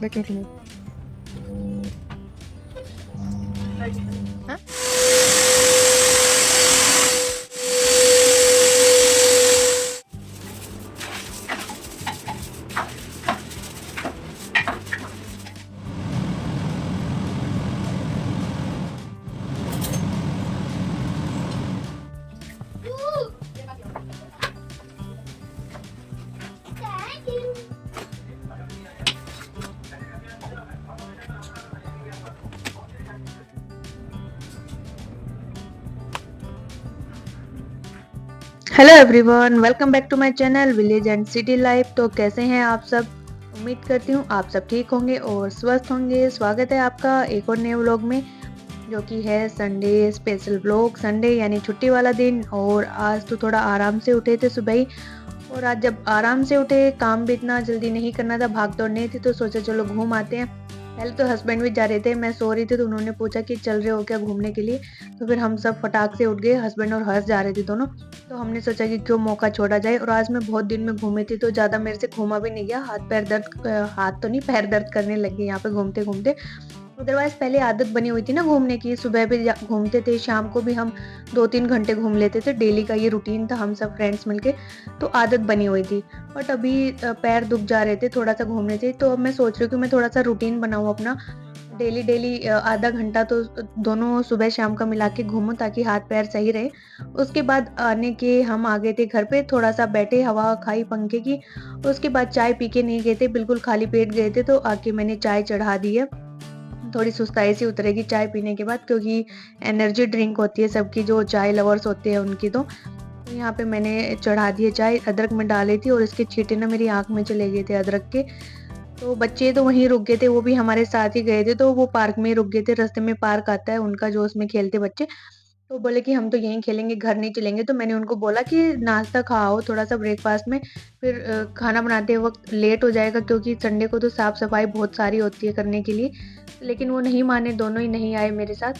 Vacuum cleaner. हाँ? Hello everyone, welcome back to my channel village and city life. तो कैसे हैं आप सब? उम्मीद करती हूँ आप सब ठीक होंगे और स्वस्थ होंगे। स्वागत है आपका एक और नए व्लॉग में, जो कि है संडे स्पेशल व्लॉग। संडे यानी छुट्टी वाला दिन, और आज तो थोड़ा आराम से उठे थे सुबह ही। और आज जब आराम से उठे, काम भी इतना जल्दी नहीं करना था, भाग दौड़ नहीं थी, तो सोचा चलो घूम आते हैं। पहले तो हस्बैंड भी जा रहे थे, मैं सो रही थी, तो उन्होंने पूछा कि चल रहे हो क्या घूमने के लिए। तो फिर हम सब फटाक से उठ गए, हस्बैंड और हर्ष जा रहे थे दोनों। तो हमने सोचा कि क्यों मौका छोड़ा जाए। और आज मैं बहुत दिन में घूमी थी, तो ज़्यादा मेरे से घूमा भी नहीं गया। हाथ तो नहीं, पैर दर्द करने लगे यहाँ पे घूमते घूमते। अदरवाइज पहले आदत बनी हुई थी ना घूमने की, सुबह भी घूमते थे, शाम को भी हम 2-3 घंटे घूम लेते थे। डेली का ये रूटीन था, हम सब फ्रेंड्स मिलके, तो आदत बनी हुई थी। बट अभी पैर दुख जा रहे थे थोड़ा सा घूमने से, तो अब मैं सोच रही हूँ कि मैं थोड़ा सा रूटीन बनाऊँ अपना। डेली डेली आधा घंटा तो दोनों सुबह शाम का मिला के घूमूं, ताकि हाथ पैर सही रहे। उसके बाद आने के हम आ गए थे घर पे, थोड़ा सा बैठे, हवा खाई पंखे की। उसके बाद चाय पी के नहीं गए थे, बिल्कुल खाली पेट गए थे। तो आके मैंने चाय चढ़ा दी है। थोड़ी सुस्ताई सी उतरेगी चाय पीने के बाद, क्योंकि एनर्जी ड्रिंक होती है सबकी, जो चाय लवर्स होते हैं उनकी। तो यहाँ पे मैंने चढ़ा दी है चाय। अदरक में डाली थी और इसके छींटे ना मेरी आंख में चले गए थे अदरक के। तो बच्चे तो वहीं रुक गए थे, वो भी हमारे साथ ही गए थे, तो वो पार्क में ही रुक गए थे। रास्ते में पार्क आता है उनका, जो उसमें खेलते बच्चे। तो बोले कि हम तो यहीं खेलेंगे, घर नहीं चलेंगे। तो मैंने उनको बोला कि नाश्ता खाओ थोड़ा सा ब्रेकफास्ट में, फिर खाना बनाते वक्त लेट हो जाएगा, क्योंकि संडे को तो साफ सफाई बहुत सारी होती है करने के लिए। लेकिन वो नहीं माने, दोनों ही नहीं आए मेरे साथ।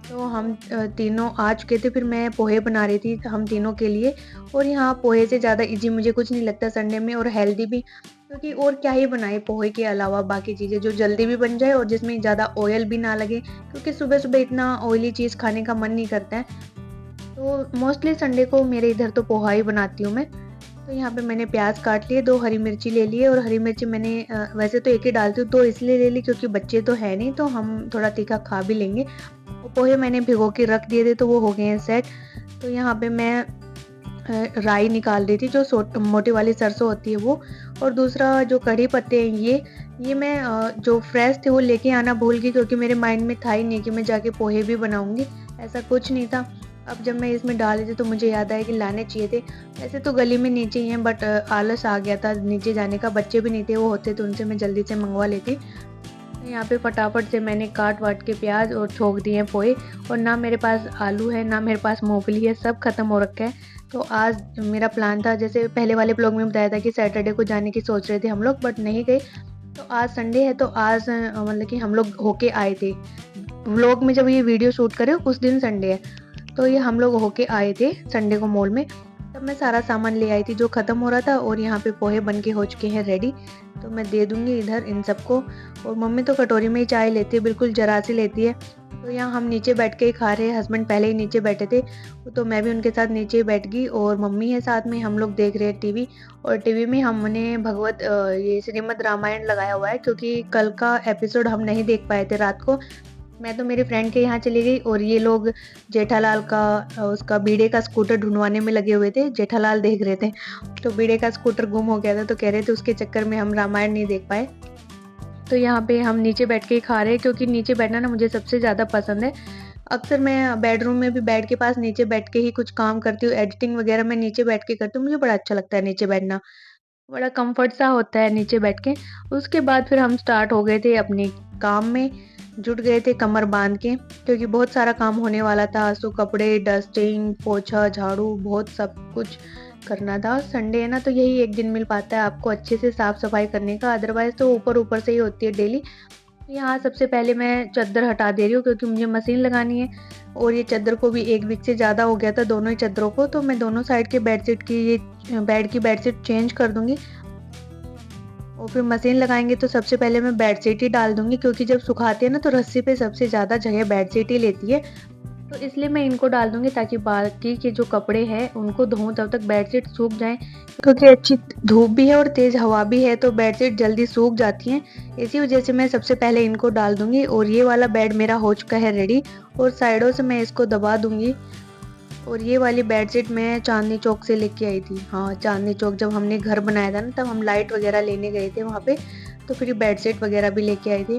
तो हम तीनों आ चुके थे। फिर मैं पोहे बना रही थी हम तीनों के लिए। और यहाँ पोहे से ज़्यादा इजी मुझे कुछ नहीं लगता संडे में, और हेल्दी भी। क्योंकि और क्या ही बनाए पोहे के अलावा, बाकी चीज़ें जो जल्दी भी बन जाए और जिसमें ज़्यादा ऑयल भी ना लगे, क्योंकि सुबह सुबह इतना ऑयली चीज़ खाने का मन नहीं करता है। तो मोस्टली संडे को मेरे इधर तो पोहा ही बनाती हूँ मैं। तो यहाँ पे मैंने प्याज काट लिए, 2 हरी मिर्ची ले लिए। और हरी मिर्ची मैंने वैसे तो एक ही डालती हूँ, 2 इसलिए ले ली क्योंकि बच्चे तो है नहीं, तो हम थोड़ा तीखा खा भी लेंगे। और पोहे मैंने भिगो के रख दिए थे, तो वो हो गए हैं सेट। तो यहाँ पे मैं राई निकाल रही थी, जो मोटी वाली सरसों होती है वो। और दूसरा जो कढ़ी पत्ते हैं, ये मैं जो फ्रेश थे वो लेके आना भूल गई, क्योंकि मेरे माइंड में था ही नहीं कि मैं जाके पोहे भी बनाऊंगी। ऐसा कुछ नहीं था। अब जब मैं इसमें डाली थी, तो मुझे याद आया कि लाने चाहिए थे। वैसे तो गली में नीचे ही हैं, बट आलस आ गया था नीचे जाने का। बच्चे भी नहीं थे, वो होते तो उनसे मैं जल्दी से मंगवा लेती। यहाँ पे फटाफट से मैंने काट वाट के प्याज और छोक दिए पोहे। और ना मेरे पास आलू है, ना मेरे पास मूंगफली है, सब खत्म हो रखा है। तो आज मेरा प्लान था, जैसे पहले वाले ब्लॉग में बताया था कि सैटरडे को जाने की सोच रहे थे हम लोग, बट नहीं गए। तो आज संडे है, तो आज मतलब कि हम लोग होके आए थे। व्लॉग में जब ये वीडियो शूट करे उस दिन संडे है, तो ये हम लोग होके आए थे संडे को मॉल में। तब मैं सारा सामान ले आई थी जो ख़त्म हो रहा था। और यहाँ पे पोहे बन के हो चुके हैं रेडी। तो मैं दे दूँगी इधर इन सबको। और मम्मी तो कटोरी में ही चाय लेती है, बिल्कुल जरा सी लेती है। तो यहाँ हम नीचे बैठ के ही खा रहे हैं। हस्बैंड पहले ही नीचे बैठे थे, तो मैं भी उनके साथ नीचे बैठ गई। और मम्मी है साथ में, हम लोग देख रहे हैं टीवी। और टीवी में हमने ये श्रीमद् रामायण लगाया हुआ है, क्योंकि कल का एपिसोड हम नहीं देख पाए थे रात को। मैं तो मेरी फ्रेंड के यहाँ चली गई, और ये लोग जेठालाल का उसका बीड़े का स्कूटर ढूंढवाने में लगे हुए थे। जेठालाल देख रहे थे, तो बीड़े का स्कूटर गुम हो गया था, तो कह रहे थे उसके चक्कर में हम रामायण नहीं देख पाए। तो यहाँ पे हम नीचे बैठ के ही खा रहे हैं, क्योंकि नीचे बैठना ना मुझे सबसे ज़्यादा पसंद है। अक्सर मैं बेडरूम में भी बेड के पास नीचे बैठ के ही कुछ काम करती हूँ। एडिटिंग वगैरह मैं नीचे बैठ के करती हूँ, मुझे बड़ा अच्छा लगता है नीचे बैठना। बड़ा कंफर्ट सा होता है नीचे बैठ के। उसके बाद फिर हम स्टार्ट हो गए थे अपने काम में, जुट गए थे कमर बांध के, क्योंकि बहुत सारा काम होने वाला था। आज तो कपड़े, डस्टिंग, पोछा, झाड़ू, बहुत सब कुछ करना था। संडे है ना, तो यही एक दिन मिल पाता है आपको अच्छे से साफ सफाई करने का, अदरवाइज तो ऊपर ऊपर से ही होती है डेली। यहाँ सबसे पहले मैं चादर हटा दे रही हूँ, क्योंकि मुझे मशीन लगानी है। और ये चादर को भी 1 वीक से ज़्यादा हो गया था, दोनों ही चादरों को। तो मैं दोनों साइड के बेडशीट की, ये बेड की बेडशीट चेंज कर दूंगी। और फिर मशीन लगाएँगे तो सबसे पहले मैं बेडशीट ही डाल दूँगी, क्योंकि जब सुखाते हैं ना तो रस्सी पे सबसे ज़्यादा जगह बेडशीट ही लेती है। तो इसलिए मैं इनको डाल दूँगी ताकि बाकी के जो कपड़े हैं उनको धोऊँ तब तक बेडशीट सूख जाएँ, क्योंकि अच्छी धूप भी है और तेज़ हवा भी है तो बेडशीट जल्दी सूख जाती हैं। इसी वजह से मैं सबसे पहले इनको डाल दूँगी। और ये वाला बेड मेरा हो चुका है रेडी, और साइडों से मैं इसको दबा दूँगी। और ये वाली बेडशीट मैं चांदनी चौक से लेके आई थी। हाँ, चांदनी चौक जब हमने घर बनाया था ना तब हम लाइट वगैरह लेने गए थे वहाँ पे, तो फिर बेडशीट वगैरह भी लेके आए थे।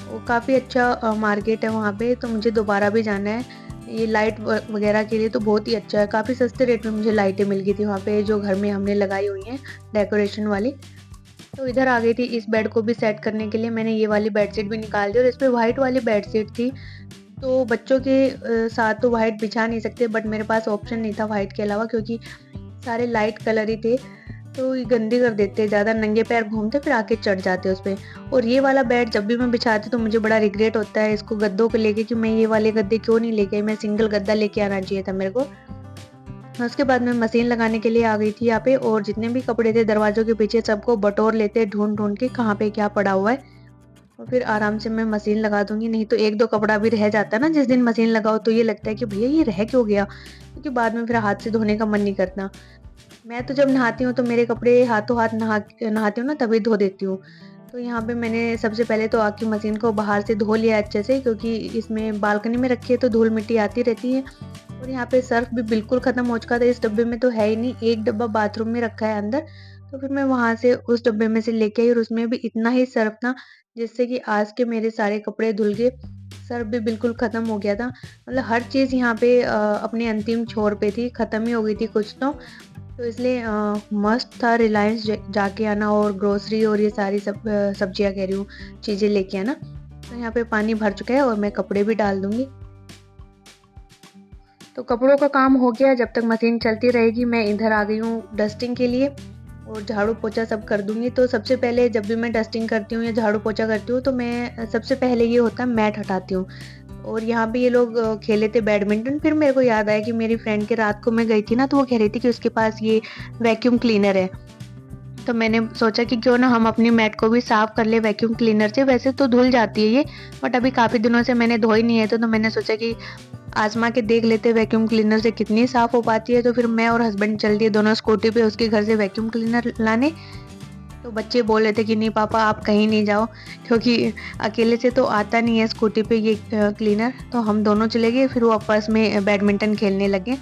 वो काफ़ी अच्छा मार्केट है वहाँ पे, तो मुझे दोबारा भी जाना है। ये लाइट वगैरह के लिए तो बहुत ही अच्छा है, काफ़ी सस्ते रेट में मुझे लाइटें मिल गई थी वहाँ पे जो घर में हमने लगाई हुई हैं डेकोरेशन वाली। तो इधर आ गई थी इस बेड को भी सेट करने के लिए। मैंने ये वाली बेडशीट भी निकाल दी और इस पे व्हाइट वाली बेडशीट थी। तो बच्चों के साथ तो व्हाइट बिछा नहीं सकते, बट मेरे पास ऑप्शन नहीं था व्हाइट के अलावा, क्योंकि सारे लाइट कलर ही थे। तो ये गंदे कर देते, ज़्यादा नंगे पैर घूमते फिर आके चढ़ जाते उस पे। और ये वाला बेड जब भी मैं बिछाती तो मुझे बड़ा रिग्रेट होता है इसको गद्दों को लेके कि मैं ये वाले गद्दे क्यों नहीं लेके आई, मैं सिंगल गद्दा लेके आना चाहिए था मेरे को। उसके बाद मैं मशीन लगाने के लिए आ गई थी यहाँ पे, और जितने भी कपड़े थे दरवाज़ों के पीछे सबको बटोर लेते ढूँढ-ढूँढ के कहाँ पे क्या पड़ा हुआ है। और फिर आराम से मैं मशीन लगा दूँगी। नहीं तो 1-2 कपड़ा भी रह जाता है ना जिस दिन मशीन लगाओ, तो ये लगता है कि भैया ये रह क्यों गया? क्योंकि बाद में फिर हाथ से धोने का मन नहीं करता। मैं तो जब नहाती हूँ तो मेरे कपड़े हाथों हाथ नहाती हूँ ना तभी धो देती हूँ। तो यहाँ पे मैंने सबसे पहले तो आके मशीन को बाहर से धो लिया अच्छे से, क्योंकि इसमें बालकनी में रखी है तो धूल मिट्टी आती रहती है। और यहाँ पे सर्फ़ भी बिल्कुल ख़त्म हो चुका था, इस डब्बे में तो है ही नहीं, 1 डब्बा बाथरूम में रखा है अंदर। तो फिर मैं वहाँ से उस डब्बे में से लेके आई और उसमें भी इतना ही सर्फ़ था जिससे कि आज के मेरे सारे कपड़े धुल गए। सर्फ़ भी बिल्कुल ख़त्म हो गया था। मतलब हर चीज़ यहाँ पे अपने अंतिम छोर पे थी, ख़त्म ही हो गई थी कुछ तो इसलिए मस्त था रिलायंस जाके आना और ग्रोसरी और ये सारी सब्जियाँ कह रही हूँ, चीज़ें लेके आना। तो यहाँ पे पानी भर चुका है और मैं कपड़े भी डाल दूँगी। तो कपड़ों का काम हो गया, जब तक मशीन चलती रहेगी मैं इधर आ गई हूँ डस्टिंग के लिए और झाड़ू पोछा सब कर दूँगी। तो सबसे पहले जब भी मैं डस्टिंग करती हूँ या झाड़ू पोछा करती हूँ तो मैं सबसे पहले ये होता है मैट हटाती हूँ। और यहाँ पे ये लोग खेले थे बैडमिंटन, फिर मेरे को याद आया कि मेरी फ्रेंड के रात को मैं गई थी ना तो वो कह रही थी कि उसके पास ये वैक्यूम क्लीनर है। तो मैंने सोचा कि क्यों ना हम अपनी मैट को भी साफ कर ले वैक्यूम क्लीनर से। वैसे तो धुल जाती है ये, बट अभी काफ़ी दिनों से मैंने धोई नहीं है तो मैंने सोचा कि आज़मा के देख लेते वैक्यूम क्लीनर से कितनी साफ़ हो पाती है। तो फिर मैं और हस्बैंड चल दिए दोनों स्कूटी पे उसके घर से वैक्यूम क्लीनर लाने। तो बच्चे बोल रहे थे कि नहीं पापा आप कहीं नहीं जाओ, क्योंकि अकेले से तो आता नहीं है स्कूटी पे ये क्लीनर। तो हम दोनों चले गए, फिर वो आपस में बैडमिंटन खेलने लगे।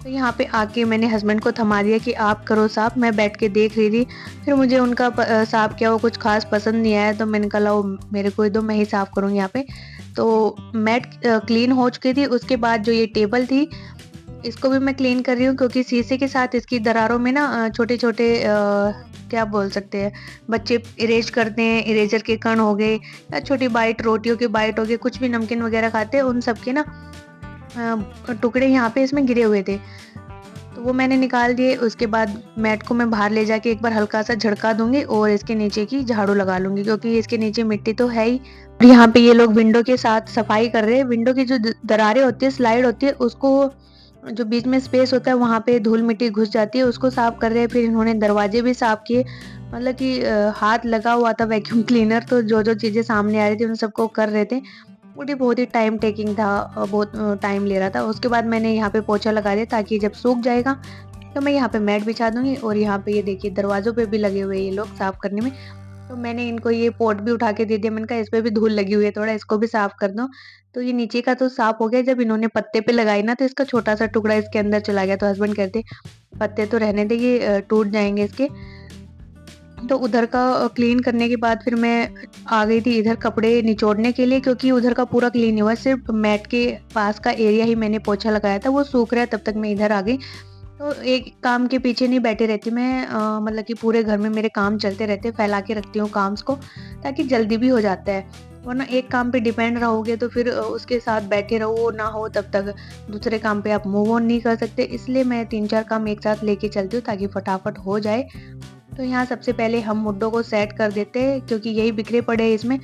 तो यहाँ पे आके मैंने हस्बैंड को थमा दिया कि आप करो साफ़, मैं बैठ के देख रही थी। फिर मुझे उनका साफ़ किया वो कुछ ख़ास पसंद नहीं आया तो मैंने कहा लाओ मेरे को ही दो, मैं ही साफ़ करूँगी यहाँ पे। तो मैट क्लीन हो चुकी थी। उसके बाद जो ये टेबल थी इसको भी मैं क्लीन कर रही हूँ, क्योंकि शीशे के साथ इसकी दरारों में ना छोटे-छोटे क्या बोल सकते हैं, बच्चे इरेज़ करते हैं, इरेज़र के कण हो गए या छोटी बाइट रोटियों के बाइट हो गए, कुछ भी नमकीन वग़ैरह खाते हैं उन सब के ना टुकड़े यहाँ पे इसमें गिरे हुए थे। तो वो मैंने निकाल दिए। उसके बाद मैट को मैं बाहर ले जाके एक बार हल्का-सा झटका दूँगी और इसके नीचे की झाड़ू लगा लूँगी, क्योंकि इसके नीचे मिट्टी तो है ही। और यहाँ पे ये लोग विंडो के साथ सफाई कर रहे हैं। विंडो की जो दरारें होती है, स्लाइड होती है, उसको जो बीच में स्पेस होता है वहाँ पे धूल मिट्टी घुस जाती है, उसको साफ कर रहे हैं। फिर इन्होंने दरवाजे भी साफ किए। मतलब कि हाथ लगा हुआ था वैक्यूम क्लीनर, तो जो-जो चीज़ें सामने आ रही थी उन सबको कर रहे थे। वो बहुत ही टाइम टेकिंग था, बहुत टाइम ले रहा था। उसके बाद मैंने यहाँ पे पोछा लगा दिया ताकि जब सूख जाएगा तो मैं यहाँ पे मैट बिछा दूँगी। और यहाँ पे ये देखिए दरवाज़ों पे भी लगे हुए ये लोग साफ करने में। तो मैंने इनको ये पॉट भी उठा के दे दिया। मैंने कहा इस पे भी धूल लगी हुई है, थोड़ा इसको भी साफ कर दो। तो ये नीचे का तो साफ हो गया। जब इन्होंने पत्ते पे लगाई ना तो इसका छोटा-सा टुकड़ा इसके अंदर चला गया। तो हस्बैंड कहते पत्ते तो रहने दे, ये टूट जाएँगे इसके। तो उधर का क्लीन करने के बाद फिर मैं आ गई थी इधर कपड़े निचोड़ने के लिए, क्योंकि उधर का पूरा क्लीन नहीं हुआ, सिर्फ मैट के पास का एरिया ही मैंने पोछा लगाया था, वो सूख रहा है। तब तक मैं इधर आ गई। तो एक काम के पीछे नहीं बैठी रहती मैं, मतलब कि पूरे घर में मेरे काम चलते रहते हैं, फैला के रखती हूँ काम्स को ताकि जल्दी भी हो जाता है। वरना एक काम पे डिपेंड रहोगे तो फिर उसके साथ बैठे रहो ना हो तब तक दूसरे काम पे आप मूव ऑन नहीं कर सकते। इसलिए मैं 3-4 काम एक साथ लेके चलती हूँ ताकि फटाफट हो जाए। तो यहाँ सबसे पहले हम मुड्डों को सेट कर देते हैं, क्योंकि यही बिखरे पड़े हैं इसमें।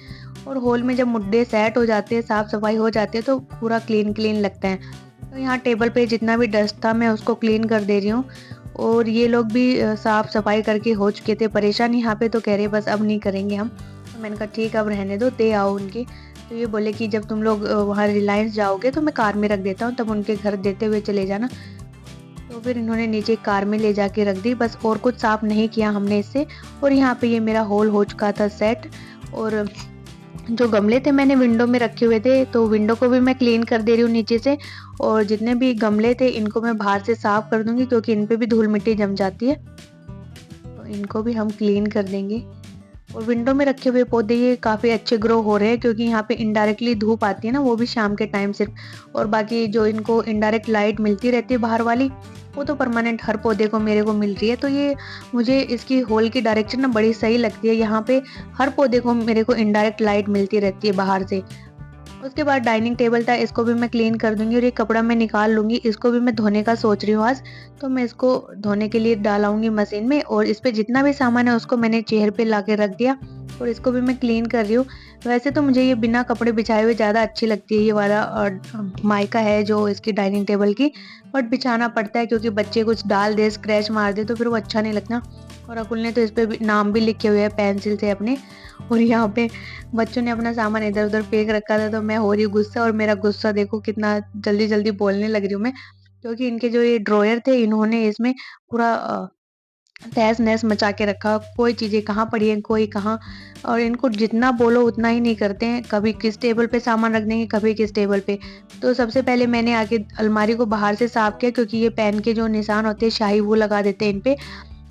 और हॉल में जब मुड्डे सेट हो जाते हैं, साफ सफाई हो जाती है तो पूरा क्लीन क्लीन लगता है। तो यहाँ टेबल पे जितना भी डस्ट था मैं उसको क्लीन कर दे रही हूँ। और ये लोग भी साफ सफाई करके हो चुके थे परेशान यहाँ पे, तो कह रहे बस अब नहीं करेंगे हम। तो मैंने कहा ठीक अब रहने दो, दे आओ उनके। तो ये बोले कि जब तुम लोग वहाँ रिलायंस जाओगे तो मैं कार में रख देता हूँ, तब उनके घर देते हुए चले जाना। तो फिर इन्होंने नीचे कार में ले जाके रख दी, बस और कुछ साफ नहीं किया हमने इससे। और यहाँ पे ये मेरा हॉल हो चुका था सेट। और जो गमले थे मैंने विंडो में रखे हुए थे, तो विंडो को भी मैं क्लीन कर दे रही हूँ नीचे से। और जितने भी गमले थे इनको मैं बाहर से साफ कर दूंगी, क्योंकि इन पे भी धूल मिट्टी जम जाती है, तो इनको भी हम क्लीन कर देंगे। और विंडो में रखे हुए पौधे ये काफ़ी अच्छे ग्रो हो रहे हैं, क्योंकि यहाँ पे इनडायरेक्टली धूप आती है ना, वो भी शाम के टाइम सिर्फ। और बाकी जो इनको इनडायरेक्ट लाइट मिलती रहती है बाहर वाली, वो तो परमानेंट हर पौधे को मेरे को मिल रही है। तो ये मुझे इसकी होल की डायरेक्शन ना बड़ी सही लगती है। यहाँ पे हर पौधे को मेरे को इनडायरेक्ट लाइट मिलती रहती है बाहर से। उसके बाद डाइनिंग टेबल था, इसको भी मैं क्लीन कर दूंगी। और ये कपड़ा मैं निकाल लूंगी, इसको भी मैं धोने का सोच रही हूँ आज। तो मैं इसको धोने के लिए डालाऊंगी मशीन में। और इस पे जितना भी सामान है उसको मैंने चेयर पे ला के रख दिया, और इसको भी मैं क्लीन कर रही हूँ। वैसे तो मुझे ये बिना कपड़े बिछाए हुए ज़्यादा अच्छी लगती है, ये वाला माइका है जो इसकी डाइनिंग टेबल की। बट बिछाना पड़ता है, क्योंकि बच्चे कुछ डाल दे, स्क्रैच मार दे, तो फिर वो अच्छा नहीं लगता। और अकुल ने तो इस पे नाम भी लिखे हुए हैं पेंसिल से अपने। और यहाँ पे बच्चों ने अपना सामान इधर उधर फेंक रखा था, तो मैं हो रही हूँ गुस्सा। और मेरा गुस्सा देखो कितना जल्दी जल्दी बोलने लग रही हूँ मैं, क्योंकि इनके जो ये ड्रॉयर थे इन्होंने इसमें पूरा तहस नहस मचा के रखा। कोई चीजें कहाँ पड़ी है, कोई कहाँ। और इनको जितना बोलो उतना ही नहीं करते हैं, कभी किस टेबल पे सामान रख देंगे, कभी किस टेबल पे। तो सबसे पहले मैंने आके अलमारी को बाहर से साफ किया, क्योंकि ये पेन के जो निशान होते हैं शाही वो लगा देते हैं इन पे।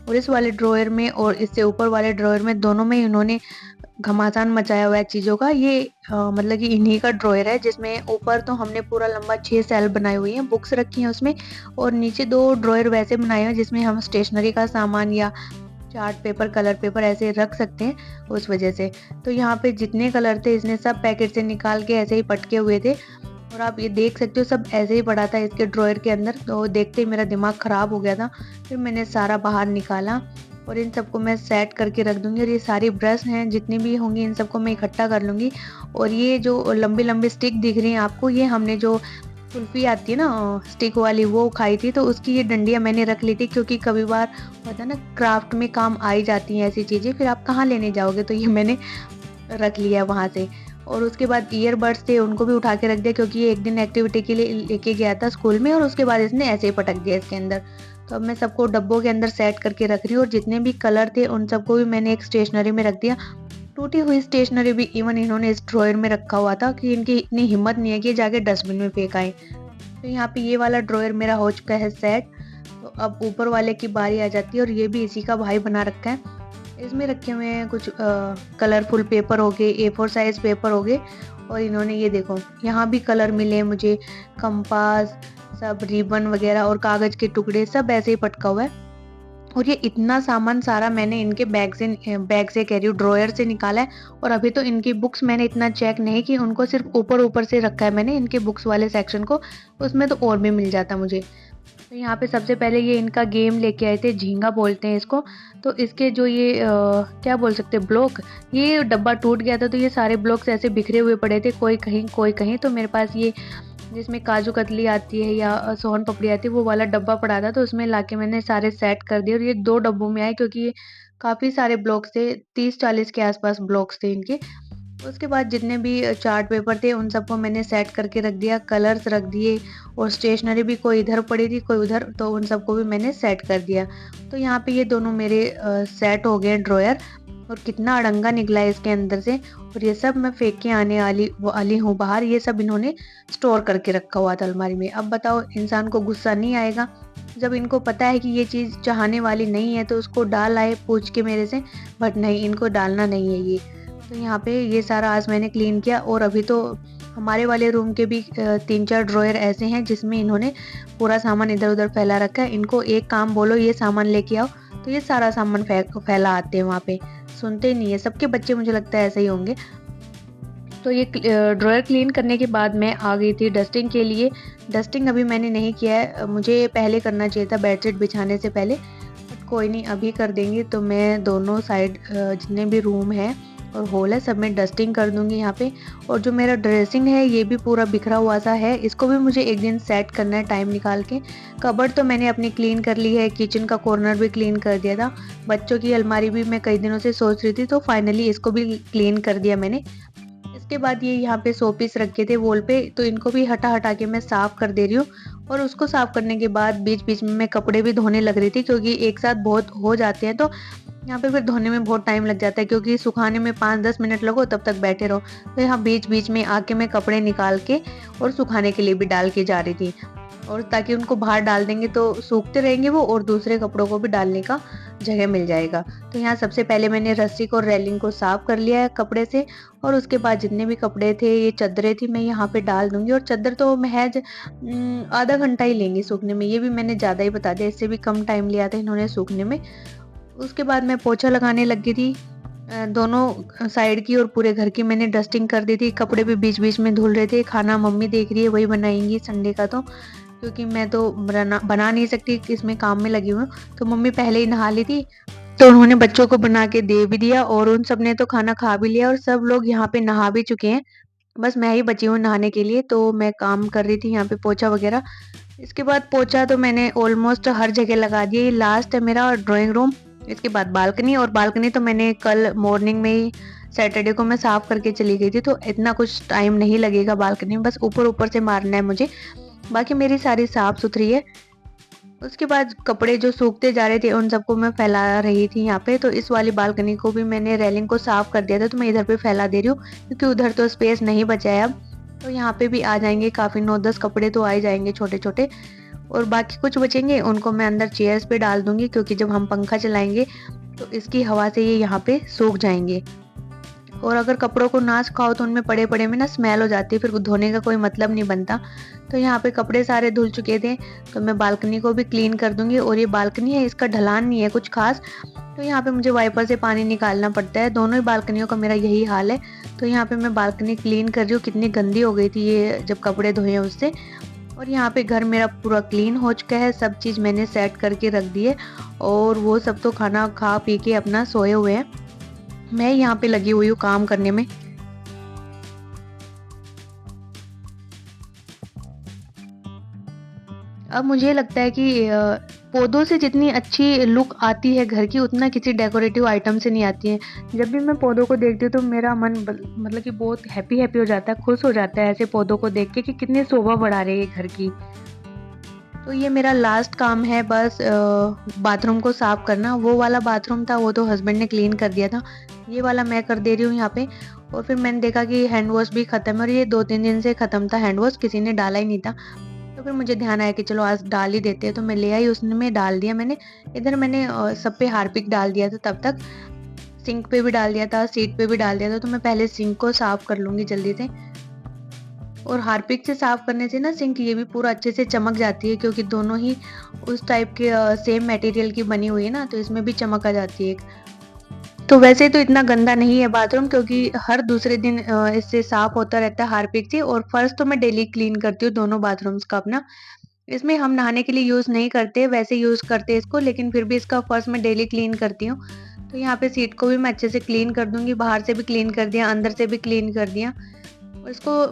और इस वाले ड्रॉयर में और इससे ऊपर वाले ड्रॉयर में दोनों में इन्होंने घमासान मचाया हुआ है चीज़ों का। ये मतलब कि इन्हीं का ड्रॉयर है, जिसमें ऊपर तो हमने पूरा लंबा 6 सेल बनाई हुई हैं, बुक्स रखी हैं उसमें। और नीचे 2 ड्रॉयर वैसे बनाए हैं जिसमें हम स्टेशनरी का सामान या चार्ट पेपर, कलर पेपर ऐसे रख सकते हैं, उस वजह से। तो यहाँ पे जितने कलर थे इसने सब पैकेट से निकाल के ऐसे ही पटके हुए थे। और आप ये देख सकते हो सब ऐसे ही पड़ा था इसके ड्रॉयर के अंदर। तो देखते ही मेरा दिमाग ख़राब हो गया था। फिर मैंने सारा बाहर निकाला और इन सबको मैं सेट करके रख दूंगी। और ये सारी ब्रश हैं जितनी भी होंगी इन सबको मैं इकट्ठा कर लूँगी। और ये जो लंबी लंबी स्टिक दिख रही हैं आपको, ये हमने जो कुल्फ़ी आती है ना स्टिक वाली, वो खाई थी, तो उसकी ये डंडियाँ मैंने रख ली थी, क्योंकि कभी बार होता है ना क्राफ्ट में काम आ ही जाती हैं ऐसी चीज़ें, फिर आप कहाँ लेने जाओगे। तो ये मैंने रख लिया वहाँ से। और उसके बाद ईयरबड्स थे उनको भी उठा के रख दिया, क्योंकि ये एक दिन एक्टिविटी के लिए लेके गया था स्कूल में, और उसके बाद इसने ऐसे ही पटक दिया इसके अंदर। तो अब मैं सबको डब्बों के अंदर सेट करके रख रही हूँ। और जितने भी कलर थे उन सबको भी मैंने एक स्टेशनरी में रख दिया। टूटी हुई स्टेशनरी भी इवन इन्होंने इस ड्रॉयर में रखा हुआ था, कि इनकी इतनी हिम्मत नहीं है कि जाके डस्टबिन में फेंक आए। तो यहाँ पे ये वाला ड्रॉयर मेरा हो चुका है सेट। तो अब ऊपर वाले की बारी आ जाती है, और ये भी इसी का भाई बना रखा है। इसमें रखे हुए हैं कुछ कलरफुल पेपर हो गए, A4 साइज पेपर हो गए। और इन्होंने ये देखो यहाँ भी कलर मिले हैं मुझे, कंपास, सब रिबन वगैरह और कागज के टुकड़े सब ऐसे ही पटका हुआ है। और ये इतना सामान सारा मैंने इनके बैग से कह रही हूँ ड्रॉयर से निकाला है। और अभी तो इनकी बुक्स मैंने इतना चेक नहीं की, उनको सिर्फ ऊपर ऊपर से रखा है मैंने इनके बुक्स वाले सेक्शन को, उसमें तो और भी मिल जाता मुझे। तो यहाँ पे सबसे पहले ये इनका गेम लेके आए थे, झींगा बोलते हैं इसको। तो इसके जो ये क्या बोल सकते हैं ब्लॉक, ये डब्बा टूट गया था, तो ये सारे ब्लॉक्स ऐसे बिखरे हुए पड़े थे, कोई कहीं कोई कहीं। तो मेरे पास ये जिसमें काजू कतली आती है या सोन पपड़ी आती है वो वाला डब्बा पड़ा था, तो उसमें लाके मैंने सारे सेट कर दिए। और ये 2 डब्बों में आए, क्योंकि ये काफ़ी सारे ब्लॉक्स थे, 30-40 के आसपास ब्लॉक्स थे इनके। उसके बाद जितने भी चार्ट पेपर थे उन सबको मैंने सेट करके रख दिया, कलर्स रख दिए। और स्टेशनरी भी कोई इधर पड़ी थी कोई उधर, तो उन सबको भी मैंने सेट कर दिया। तो यहाँ पे ये दोनों मेरे सेट हो गए ड्रॉयर। और कितना अड़ंगा निकला है इसके अंदर से। और ये सब मैं फेंक के आने वाली हूँ बाहर। ये सब इन्होंने स्टोर करके रखा हुआ था अलमारी में। अब बताओ इंसान को गुस्सा नहीं आएगा जब इनको पता है कि ये चीज़ चाहने वाली नहीं है, तो उसको डाल आए पूछ के मेरे से। बट नहीं, इनको डालना नहीं है ये। तो यहाँ पे ये सारा आज मैंने क्लीन किया। और अभी तो हमारे वाले रूम के भी 3-4 ड्रॉयर ऐसे हैं जिसमें इन्होंने पूरा सामान इधर उधर फैला रखा है। इनको एक काम बोलो ये सामान लेके आओ, तो ये सारा सामान फैला आते हैं वहाँ पे, सुनते ही नहीं है। सबके बच्चे मुझे लगता है ऐसे ही होंगे। तो ये ड्रॉयर क्लीन करने के बाद मैं आ गई थी डस्टिंग के लिए। डस्टिंग अभी मैंने नहीं किया है, मुझे पहले करना चाहिए था बेडशीट बिछाने से पहले, बट कोई नहीं अभी कर देंगे। तो मैं दोनों साइड जितने भी रूम हैं और हॉल है, सब में डस्टिंग कर दूँगी यहाँ पे। और जो मेरा ड्रेसिंग है ये भी पूरा बिखरा हुआ सा है, इसको भी मुझे एक दिन सेट करना है टाइम निकाल के। कबर्ड तो मैंने अपनी क्लीन कर ली है, किचन का कॉर्नर भी क्लीन कर दिया था। बच्चों की अलमारी भी मैं कई दिनों से सोच रही थी, तो फाइनली इसको भी क्लीन कर दिया मैंने। इसके बाद ये यहाँ पे शो पीस रखे थे वॉल पे, तो इनको भी हटा-हटा के मैं साफ कर दे रही हूँ। और उसको साफ करने के बाद बीच-बीच में मैं कपड़े भी धोने लग रही थी, क्योंकि एक साथ बहुत हो जाते हैं, तो यहाँ पे फिर धोने में बहुत टाइम लग जाता है, क्योंकि सुखाने में 5-10 मिनट लगो तब तक बैठे रहो। तो यहाँ बीच-बीच में आके मैं कपड़े निकाल के और सुखाने के लिए भी डाल के जा रही थी। और ताकि उनको बाहर डाल देंगे तो सूखते रहेंगे वो, और दूसरे कपड़ों को भी डालने का जगह मिल जाएगा। तो यहाँ सबसे पहले मैंने रस्सी को और रेलिंग को साफ कर लिया है कपड़े से। और उसके बाद जितने भी कपड़े थे, ये चद्दरें थी, मैं यहाँ पे डाल दूँगी। और चद्दर तो महज़ आधा घंटा ही लेंगी सूखने में, ये भी मैंने ज़्यादा ही बता दिया, इससे भी कम टाइम लिया था इन्होंने सूखने में। उसके बाद मैं पोछा लगाने लगी थी। दोनों साइड की और पूरे घर की मैंने डस्टिंग कर दी थी, कपड़े भी बीच-बीच में धुल रहे थे। खाना मम्मी देख रही है, वही बनाएँगी संडे का तो, क्योंकि मैं तो बना नहीं सकती, इसमें काम में लगी हुई हूँ। तो मम्मी पहले ही नहा ली थी, तो उन्होंने बच्चों को बना के दे भी दिया, और उन सब ने तो खाना खा भी लिया, और सब लोग यहाँ पे नहा भी चुके हैं। बस मैं ही बची हूँ नहाने के लिए, तो मैं काम कर रही थी यहाँ पे पोछा वगैरह। इसके बाद पोछा तो मैंने ऑलमोस्ट हर जगह लगा दिया। ये लास्ट है मेरा ड्राइंग रूम। इसके बाद बालकनी, और बालकनी तो मैंने कल मॉर्निंग में ही, सैटरडे को मैं साफ करके चली गई थी, तो इतना कुछ टाइम नहीं लगेगा बालकनी में, बस ऊपर-ऊपर से मारना है मुझे। बाकी मेरी सारी साफ-सुथरी है। उसके बाद कपड़े जो सूखते जा रहे थे उन सबको मैं फैला रही थी यहाँ पे। तो इस वाली बालकनी को भी मैंने रेलिंग को साफ कर दिया था, तो मैं इधर पे फैला दे रही हूँ, क्योंकि उधर तो स्पेस नहीं बचा है अब। तो यहाँ पे भी आ जाएंगे काफ़ी, 9-10 कपड़े तो आ ही जाएंगे छोटे-छोटे। और बाकी कुछ बचेंगे उनको मैं अंदर चेयर्स पे डाल दूंगी, क्योंकि जब हम पंखा चलाएंगे तो इसकी हवा से ये यहाँ पे सूख जाएंगे। और अगर कपड़ों को ना सुखाओ तो उनमें पड़े-पड़े में ना स्मेल हो जाती है, फिर धोने का कोई मतलब नहीं बनता। तो यहाँ पे कपड़े सारे धुल चुके थे, तो मैं बालकनी को भी क्लीन कर दूँगी। और ये बालकनी है, इसका ढलान नहीं है कुछ ख़ास, तो यहाँ पे मुझे वाइपर से पानी निकालना पड़ता है। दोनों ही बालकनियों का मेरा यही हाल है। तो यहाँ पे मैं बालकनी क्लीन कर रही हूँ, कितनी गंदी हो गई थी ये जब कपड़े धोए हैं उससे। और यहाँ पे घर मेरा पूरा क्लीन हो चुका है, सब चीज़ मैंने सेट करके रख दी है, और वो सब तो खाना खा पी के अपना सोए हुए हैं। मैं यहाँ पे लगी हुई हूँ काम करने में। अब मुझे लगता है कि पौधों से जितनी अच्छी लुक आती है घर की, उतना किसी डेकोरेटिव आइटम से नहीं आती है। जब भी मैं पौधों को देखती हूँ तो मेरा मन मतलब कि बहुत हैप्पी हो जाता है, खुश हो जाता है ऐसे पौधों को देख के, कि कितनी शोभा बढ़ा रहे हैं घर की। तो ये मेरा लास्ट काम है बस, बाथरूम को साफ करना। वो वाला बाथरूम था वो तो हस्बैंड ने क्लीन कर दिया था, ये वाला मैं कर दे रही हूँ यहाँ पे। और फिर मैंने देखा कि हैंड वॉश भी खत्म है, और ये 2-3 दिन से खत्म था हैंड वॉश, किसी ने डाला ही नहीं था। तो फिर मुझे ध्यान आया कि चलो आज डाल ही देते हैं, तो मैं ले आई, उसमें डाल दिया मैंने। इधर मैंने सब पे हार्पिक डाल दिया था तब तक, सिंक पे भी डाल दिया था, सीट पे भी डाल दिया था। तो मैं पहले सिंक को साफ कर लूँगी जल्दी से। और हार्पिक से साफ करने से ना सिंक ये भी पूरा अच्छे से चमक जाती है, क्योंकि दोनों ही उस टाइप के सेम मटेरियल की बनी हुई है ना, तो इसमें भी चमक आ जाती है। तो वैसे तो इतना गंदा नहीं है बाथरूम, क्योंकि हर दूसरे दिन इससे साफ होता रहता है हार्पिक से। और फर्श तो मैं डेली क्लीन करती हूँ दोनों बाथरूम्स का अपना। इसमें हम नहाने के लिए यूज़ नहीं करते, वैसे यूज़ करते हैं इसको, लेकिन फिर भी इसका फर्श मैं डेली क्लीन करती हूँ। तो यहाँ पे सीट को भी मैं अच्छे से क्लीन कर दूँगी, बाहर से भी क्लीन कर दिया, अंदर से भी क्लीन कर दिया। और इसको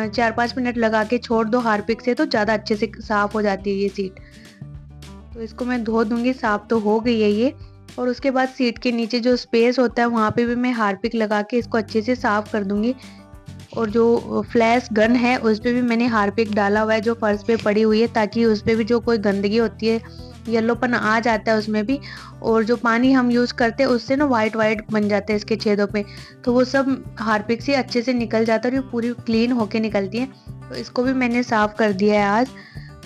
4-5 मिनट लगा के छोड़ दो हार्पिक से, तो ज़्यादा अच्छे से साफ हो जाती है ये सीट। तो इसको मैं धो दूँगी, साफ तो हो गई है ये। और उसके बाद सीट के नीचे जो स्पेस होता है वहाँ पे भी मैं हार्पिक लगा के इसको अच्छे से साफ कर दूँगी। और जो फ्लैश गन है उस पे भी मैंने हार्पिक डाला हुआ है, जो फर्श पे पड़ी हुई है, ताकि उस पे भी जो कोई गंदगी होती है, येलोपन आ जाता है उसमें भी। और जो पानी हम यूज़ करते हैं उससे ना वाइट वाइट बन जाते हैं इसके छेदों पे, तो वो सब हार्पिक से अच्छे से निकल जाता है और ये पूरी क्लीन होके निकलती है। तो इसको भी मैंने साफ़ कर दिया है आज।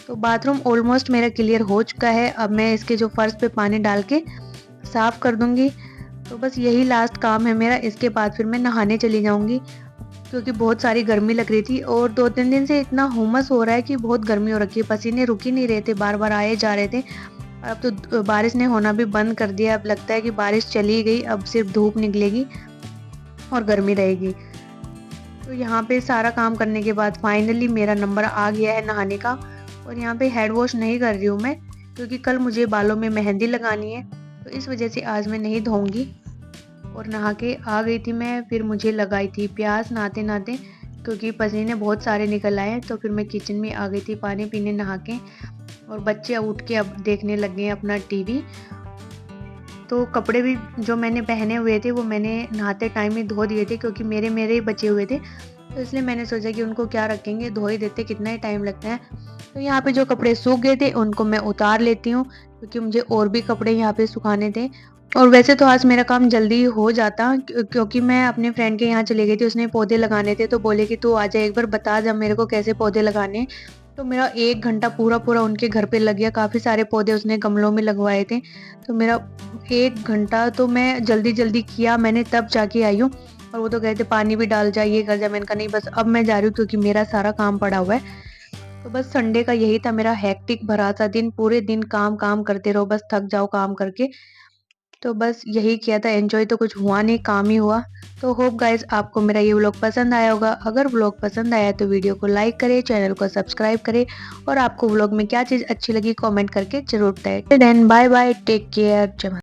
तो बाथरूम ऑलमोस्ट मेरा क्लियर हो चुका है, अब मैं इसके जो फर्श पे पानी डाल के साफ़ कर दूँगी। तो बस यही लास्ट काम है मेरा, इसके बाद फिर मैं नहाने चली जाऊँगी, क्योंकि बहुत सारी गर्मी लग रही थी। और 2-3 दिन से इतना हुमस हो रहा है कि बहुत गर्मी हो रखी है, पसीने रुक ही नहीं रहे थे, बार-बार आए जा रहे थे। अब तो बारिश ने होना भी बंद कर दिया, अब लगता है कि बारिश चली गई, अब सिर्फ धूप निकलेगी और गर्मी रहेगी। तो यहाँ पे सारा काम करने के बाद फाइनली मेरा नंबर आ गया है नहाने का। और यहाँ पे हेड वॉश नहीं कर रही हूँ मैं, क्योंकि कल मुझे बालों में मेहंदी लगानी है, तो इस वजह से आज मैं नहीं धोऊंगी। और नहा के आ गई थी मैं। फिर मुझे लगाई थी प्यास नहाते नहाते, क्योंकि पसीने बहुत सारे निकल आए। तो फिर मैं किचन में आ गई थी पानी पीने नहा के, और बच्चे उठ के अब देखने लग गए अपना टीवी। तो कपड़े भी जो मैंने पहने हुए थे वो मैंने नहाते टाइम ही धो दिए थे, क्योंकि मेरे ही बचे हुए थे। तो इसलिए मैंने सोचा कि उनको क्या रखेंगे, धो ही देते, कितना ही टाइम लगता है। तो यहाँ पे जो कपड़े सूख गए थे उनको मैं उतार लेती हूँ, क्योंकि मुझे और भी कपड़े यहाँ पे सुखाने थे। और वैसे तो आज मेरा काम जल्दी हो जाता, क्योंकि मैं अपने फ्रेंड के यहाँ चली गई थी, उसने पौधे लगाने थे। तो बोले कि तू आ जा, एक बार बता जा मेरे को कैसे पौधे लगाने हैं। तो मेरा 1 घंटा पूरा उनके घर पे लग गया। काफ़ी सारे पौधे उसने गमलों में लगवाए थे। तो मेरा 1 घंटा तो मैं जल्दी किया, मैंने तब जाके आई हूँ। और वो तो कहे थे पानी भी डाल जा, ये कर जा। मैंने कहा नहीं, बस अब मैं जा रही हूँ, क्योंकि मेरा सारा काम पड़ा हुआ है। तो बस संडे का यही था मेरा हेक्टिक भरा सा दिन। पूरे दिन काम करते रहो, बस थक जाओ काम करके। तो बस यही किया था, एन्जॉय तो कुछ हुआ नहीं, काम ही हुआ। तो होप गाइस आपको मेरा ये व्लॉग पसंद आया होगा। अगर व्लॉग पसंद आया तो वीडियो को लाइक करें, चैनल को सब्सक्राइब करें, और आपको व्लॉग में क्या चीज़ अच्छी लगी कमेंट करके ज़रूर बताएं। Then bye bye, take care, जय माता दी।